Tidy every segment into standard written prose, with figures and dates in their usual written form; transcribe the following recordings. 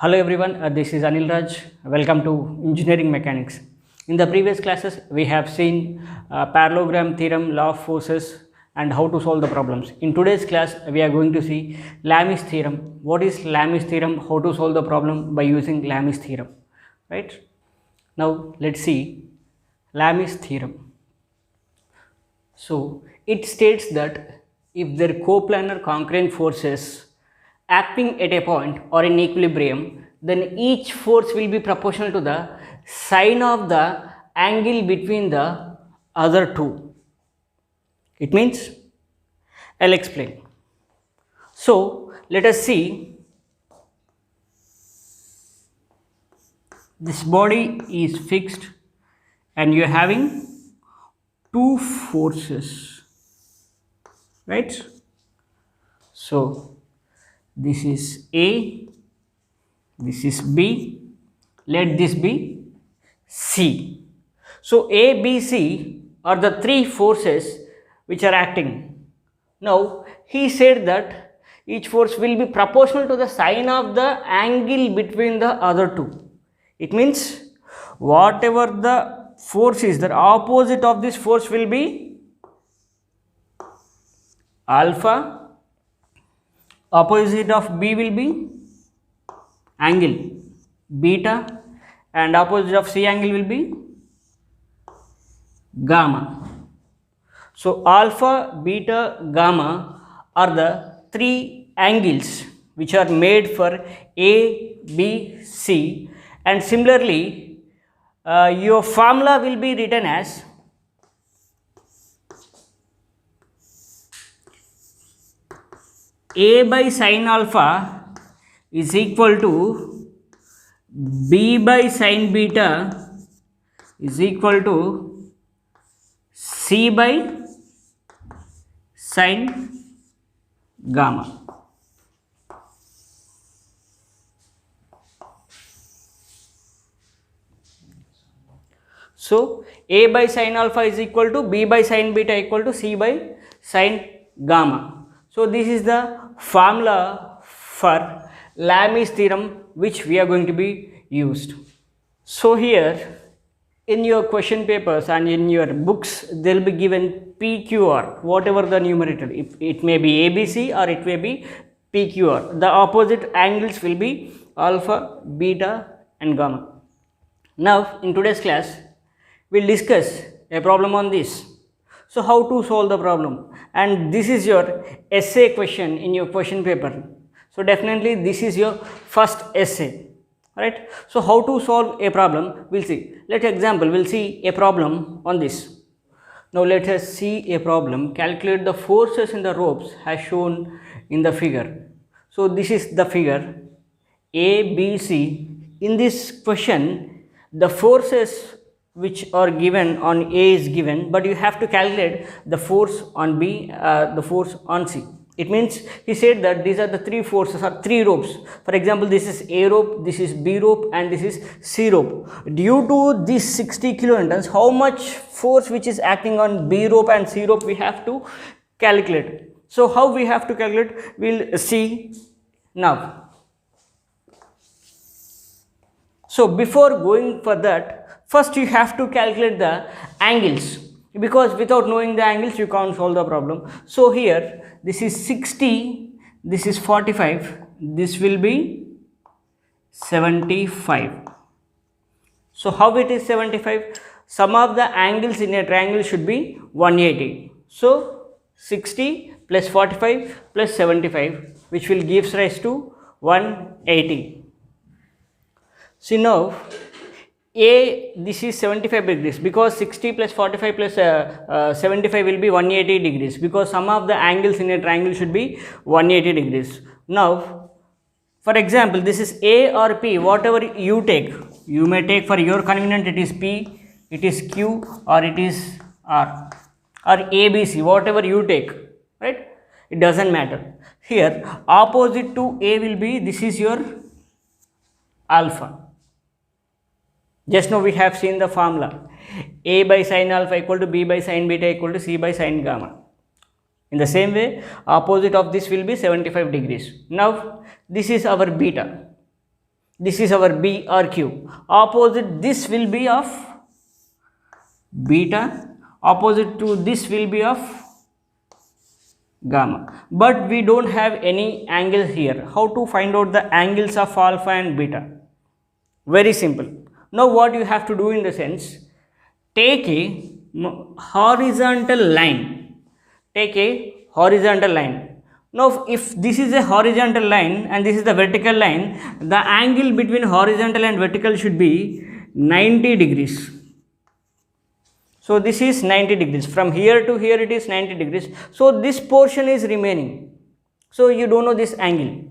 Hello everyone, this is Anil Raj. Welcome to Engineering Mechanics. In the previous classes, we have seen parallelogram theorem, law of forces, and how to solve the problems. In today's class, we are going to see Lami's theorem. What is Lami's theorem? How to solve the problem by using Lami's theorem. Right? Now, let's see Lami's theorem. So, it states that if there are coplanar concurrent forces acting at a point or in equilibrium, then each force will be proportional to the sine of the angle between the other two. It means, I'll explain. So, let us see, this body is fixed and you are having two forces, right? So, this is A, this is B, let this be C. So, A, B, C are the three forces which are acting. Now, he said that each force will be proportional to the sine of the angle between the other two. It means whatever the force is, the opposite of this force will be alpha, opposite of B will be angle beta, and opposite of C angle will be gamma. So, alpha, beta, gamma are the three angles which are made for A, B, C, and similarly your formula will be written as A by sin alpha is equal to B by sin beta is equal to C by sin gamma. So, A by sin alpha is equal to B by sin beta equal to C by sin gamma. So, this is the formula for Lami's theorem which we are going to be used. So, here in your question papers and in your books, they will be given PQR, whatever the numerator. It may be ABC or it may be PQR. The opposite angles will be alpha, beta and gamma. Now, in today's class, we will discuss a problem on this. So, how to solve the problem? And this is your essay question in your question paper. So, definitely this is your first essay. Right? So, how to solve a problem? We will see. Let example, we will see a problem on this. Now, let us see a problem. Calculate the forces in the ropes as shown in the figure. So, this is the figure A, B, C. In this question, the forces which are given on A is given, but you have to calculate the force on B, the force on C. It means he said that these are the three forces or three ropes. For example, this is A rope, this is B rope and this is C rope. Due to this 60 kilonewtons, how much force which is acting on B rope and C rope we have to calculate. So, how we have to calculate? We will see now. So, before going for that, first you have to calculate the angles, because without knowing the angles you can't solve the problem. So, here this is 60, this is 45, this will be 75. So, how it is 75? Sum of the angles in a triangle should be 180. So, 60 plus 45 plus 75, which will give rise to 180. See now, A, this is 75 degrees, because 60 plus 45 plus 75 will be 180 degrees, because sum of the angles in a triangle should be 180 degrees. Now, for example, this is A or P, whatever you take, you may take for your convenience it is P, it is Q or it is R or ABC, whatever you take, right? It doesn't matter. Here, opposite to A will be, this is your alpha. Just now we have seen the formula, A by sin alpha equal to B by sin beta equal to C by sin gamma. In the same way, opposite of this will be 75 degrees. Now, this is our beta. This is our B or Q. Opposite this will be of beta. Opposite to this will be of gamma. But we don't have any angles here. How to find out the angles of alpha and beta? Very simple. Now what you have to do in the sense, take a horizontal line. Take a horizontal line. Now if this is a horizontal line and this is the vertical line, the angle between horizontal and vertical should be 90 degrees. So this is 90 degrees. From here to here it is 90 degrees. So this portion is remaining. So you don't know this angle.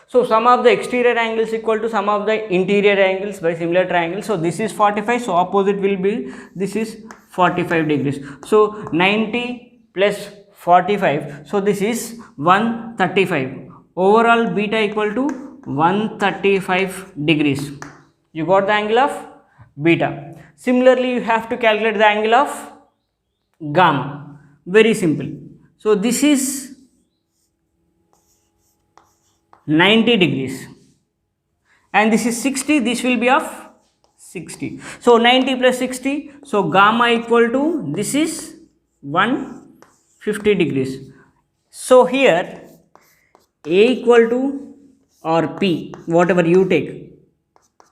So sum of the exterior angles equal to sum of the interior angles by similar triangles. So this is 45. So opposite will be, this is 45 degrees. So 90 plus 45. So this is 135. Overall beta equal to 135 degrees. You got the angle of beta. Similarly, you have to calculate the angle of gamma. Very simple. So this is 90 degrees and this is 60. This will be of 60. So 90 plus 60. So gamma equal to, this is 150 degrees. So here A equal to, or P, whatever you take,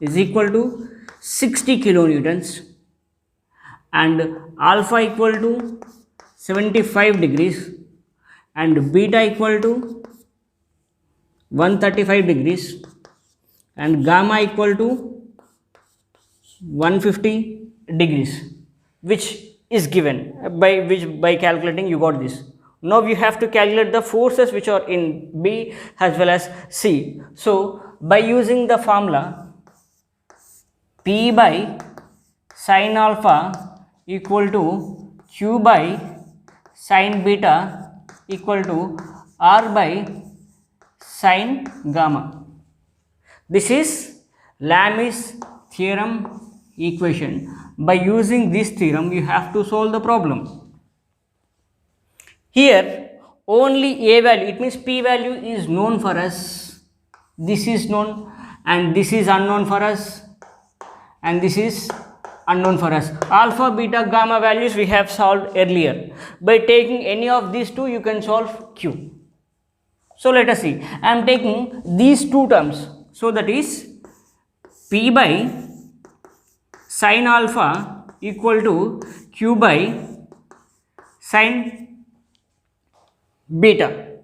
is equal to 60 kilonewtons and alpha equal to 75 degrees and beta equal to 135 degrees and gamma equal to 150 degrees, which is given by calculating you got this. Now you have to calculate the forces which are in B as well as C. So by using the formula P by sin alpha equal to Q by sin beta equal to R by sin gamma. This is Lami's theorem equation. By using this theorem, you have to solve the problem. Here, only A value, it means P value is known for us. This is known and this is unknown for us and this is unknown for us. Alpha, beta, gamma values we have solved earlier. By taking any of these two, you can solve Q. So let us see. I am taking these two terms. So that is P by sin alpha equal to Q by sin beta.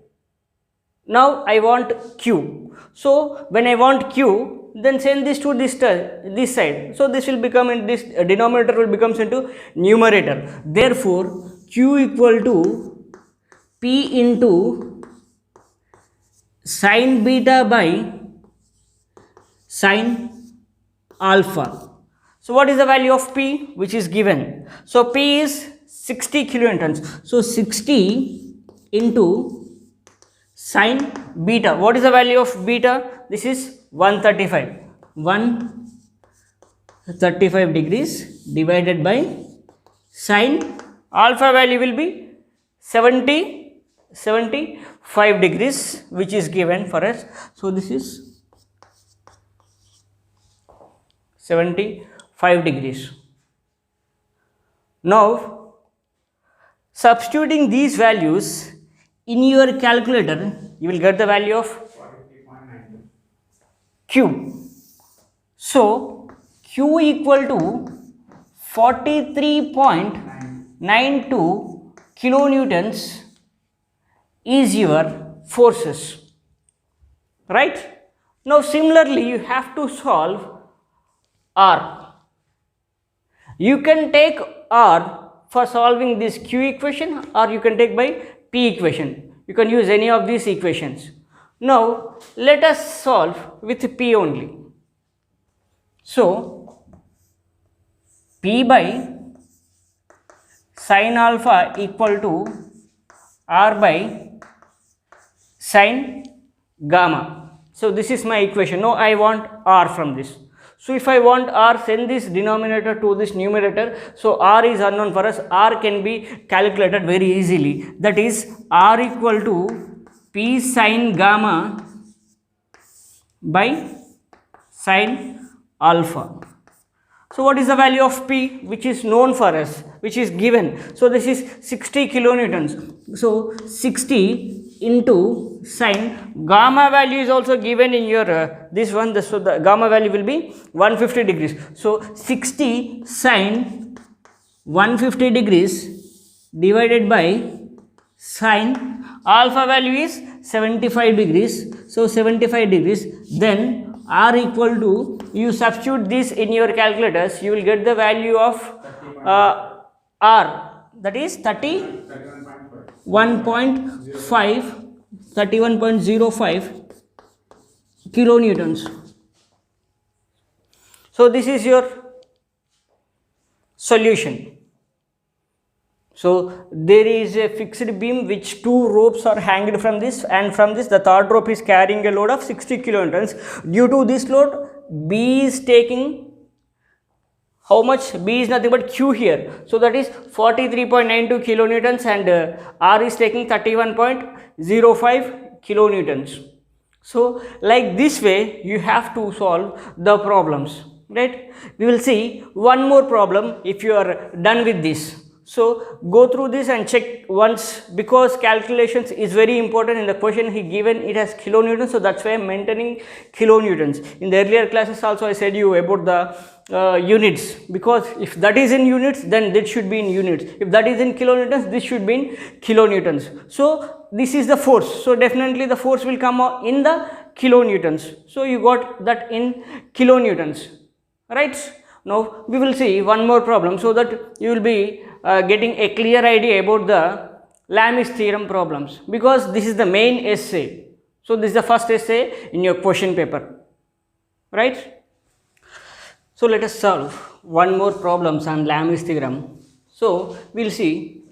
Now I want Q. So when I want Q, then send this to this side. So this will become in this denominator will becomes into numerator. Therefore Q equal to P into sin beta by sin alpha. So what is the value of P which is given? So P is 60 kilonewtons. So 60 into sin beta. What is the value of beta? This is 135. 135 degrees divided by sin alpha value will be 75 degrees, which is given for us. So this is 75 degrees. Now substituting these values in your calculator, you will get the value of Q. So Q equal to 43.92 kilonewtons is your forces, right? Now similarly you have to solve R. You can take R for solving this Q equation, or you can take by P equation. You can use any of these equations. Now let us solve with P only. So P by sin alpha equal to R by sin gamma. So this is my equation. Now I want R from this. So if I want R, send this denominator to this numerator. So R is unknown for us. R can be calculated very easily. That is R equal to P sin gamma by sine alpha. So what is the value of P, which is known for us, which is given? So this is 60 kilonewtons. So 60 into sine, gamma value is also given in your this one. So the gamma value will be 150 degrees. So 60 sine 150 degrees divided by sine alpha value is 75 degrees. So 75 degrees, then R equal to, you substitute this in your calculators, you will get the value of R, that is 31.05 kilonewtons. So this is your solution. So there is a fixed beam which 2 ropes are hanged from this, and from this the third rope is carrying a load of 60 kilonewtons. Due to this load, B is taking how much? B is nothing but Q here. So that is 43.92 kilonewtons, and R is taking 31.05 kilonewtons. So like this way you have to solve the problems, right? We will see one more problem if you are done with this. So go through this and check once, because calculations is very important. In the question he given it as kilonewtons, so that's why I am maintaining kilonewtons. In the earlier classes also I said you about the units, because if that is in units, then this should be in units. If that is in kilonewtons, this should be in kilonewtons. So this is the force, so definitely the force will come in the kilonewtons. So you got that in kilonewtons, right? Now we will see one more problem, so that you will be getting a clear idea about the Lami's theorem problems, because this is the main essay. So this is the first essay in your question paper, right? So let us solve one more problems on Lami's theorem. So we will see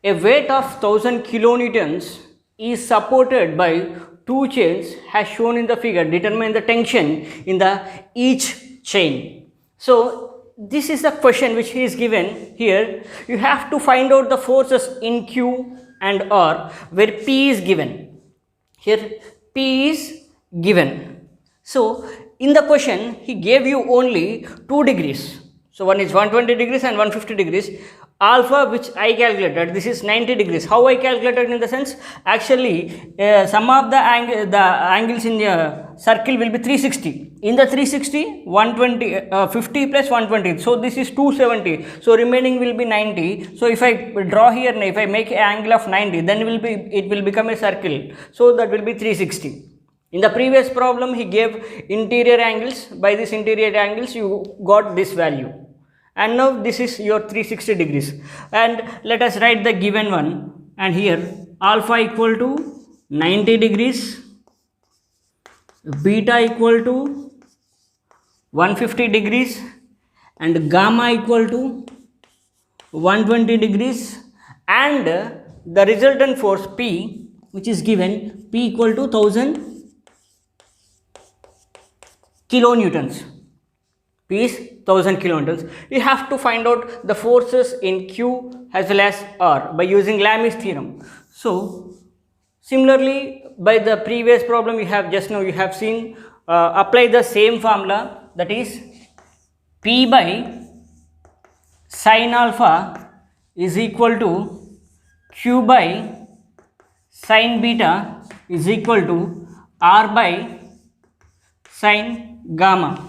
a weight of 1000 kilonewtons is supported by 2 chains as shown in the figure. Determine the tension in the each chain. So this is the question which he is given here. You have to find out the forces in Q and R, where P is given. Here P is given. So in the question he gave you only 2 degrees. So one is 120 degrees and 150 degrees. Alpha, which I calculated, this is 90 degrees. How I calculated? In the sense, actually some of the angles in the circle will be 360. In the 360, 120 50 plus 120, so this is 270. So remaining will be 90. So if I draw here, if I make an angle of 90, then it will become a circle. So that will be 360. In the previous problem he gave interior angles. By this interior angles you got this value, and now this is your 360 degrees. And let us write the given one, and here alpha equal to 90 degrees, beta equal to 150 degrees, and gamma equal to 120 degrees, and the resultant force P, which is given, P equal to 1000 kilonewtons. P is 1000 kilonewtons. You have to find out the forces in Q as well as R by using Lami's theorem. So similarly, by the previous problem you have just now you have seen, apply the same formula, that is P by sin alpha is equal to Q by sin beta is equal to R by sin gamma.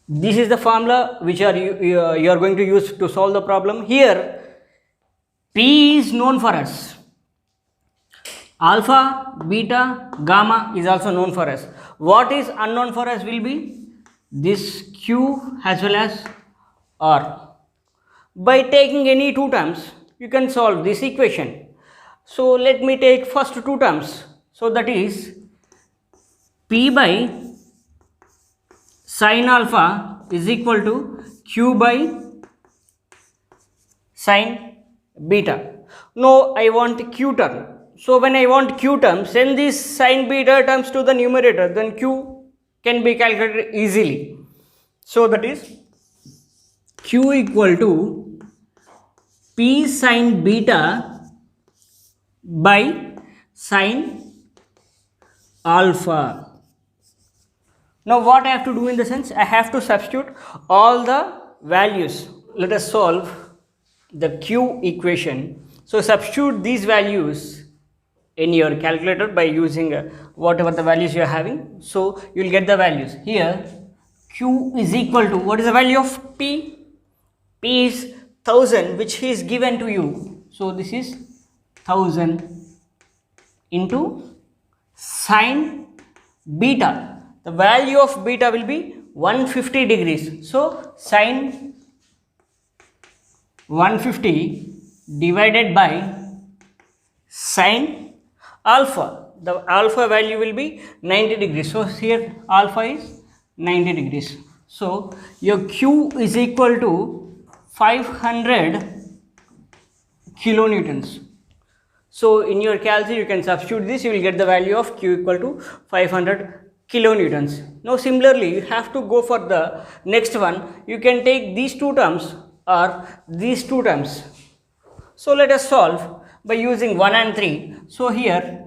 This is the formula which you are going to use to solve the problem. Here P is known for us, alpha, beta, gamma is also known for us. What is unknown for us will be this Q as well as R. By taking any 2 terms you can solve this equation. So let me take first 2 terms. So that is P by sin alpha is equal to Q by sin beta. Now I want Q term. So when I want Q term, send these sin beta terms to the numerator, then Q can be calculated easily. So that is Q equal to P sin beta by sin alpha. Now what I have to do in the sense, I have to substitute all the values. Let us solve the Q equation. So substitute these values in your calculator by using whatever the values you are having. So you will get the values. Here Q is equal to, what is the value of P? P is 1000, which is given to you. So this is 1000 into sine beta. The value of beta will be 150 degrees. So sine 150 divided by sine alpha. The alpha value will be 90 degrees. So here alpha is 90 degrees. So your Q is equal to 500 kilonewtons. So in your calculator you can substitute this, you will get the value of Q equal to 500 kilonewtons. Now similarly you have to go for the next one. You can take these two terms or these two terms. So let us solve by using 1 and 3. So here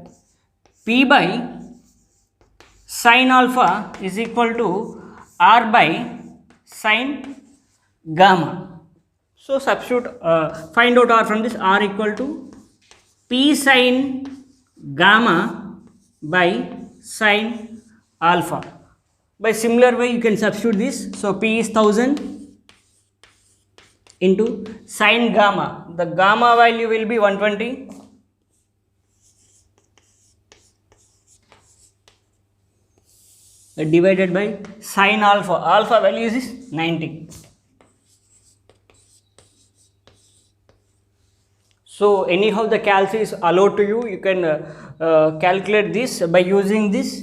P by sine alpha is equal to R by sine gamma. So substitute, find out R from this. R equal to P sine gamma by sine alpha. By similar way you can substitute this. So P is 1000 into sine gamma. The gamma value will be 120 divided by sine alpha. Alpha value is 90. So anyhow the calc is allowed to you. You can calculate this by using this.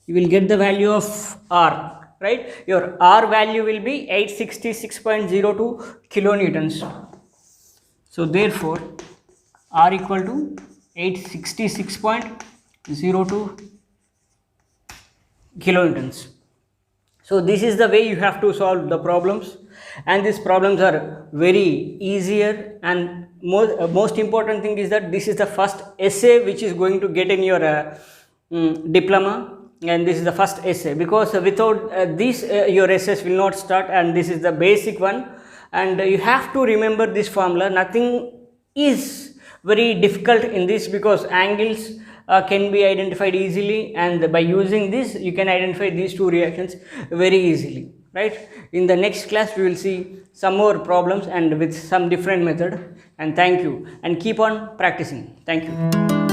You will get the value of R, right? Your R value will be 866.02 kilonewtons. So therefore R equal to 866.02 kilonewtons. So this is the way you have to solve the problems, and these problems are very easier, and most important thing is that this is the first essay which is going to get in your diploma, and this is the first essay, because without this your essays will not start, and this is the basic one, and you have to remember this formula. Nothing is very difficult in this, because angles can be identified easily, and by using this you can identify these two reactions very easily, right? In the next class we will see some more problems and with some different method. And thank you, and keep on practicing. Thank you.